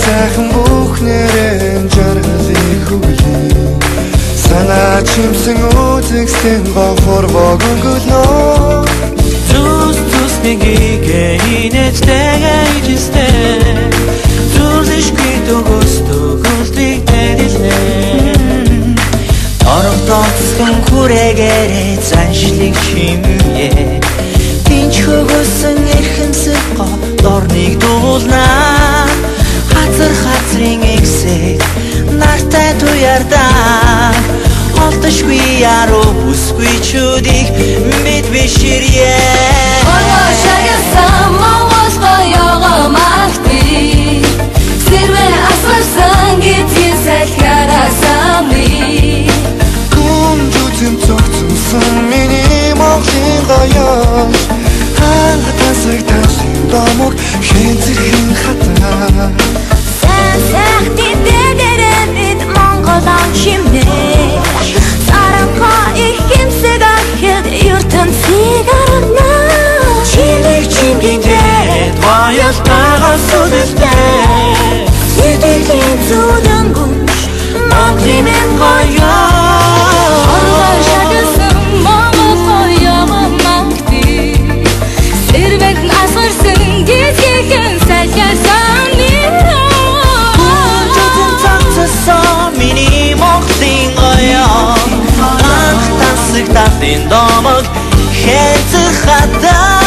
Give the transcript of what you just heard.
сайхан бүхнээрээ жаргалыг хүлэе санаа чимсэн үзэгсэн гофор богонгөлнө Tus мигээ инээжтэйгээ ижистэй Зүрлишгүй дугуsto гүлтийг тэдэлнэ Орон тоцсон хүрээгээрээ заншлыг чимээ Тинч хөгөсөн эрхэмсэг дорныг дуулнаа Хазрын эксэг нартай туярдаг Олдошгүй яруу бүсгүй чүдийг мэд биширье Шагасан мавасга ягамахти Сэрвэн асварсан гитин салхарасамни Күнжүтэн цогцсон миний Монголын гоёш Хангатасаг тасын домог хэнцэрхэн хатаа Сэн сайхти дээрээ бид Монголон шимнэ Саранха их хэмсэг ахид ертөнцийг аргана Чимэг чимгинтэй Баялтайгаа сүдэлтэй Сэтгэлийн зүудэн гүнш Монголын минь гоёо Шагасан мавасга ягамахти Сэрвэн асварсан гитин салхарасамни Миний Монголын гоёо Анх тасаг татын домог хэнцэр хатаа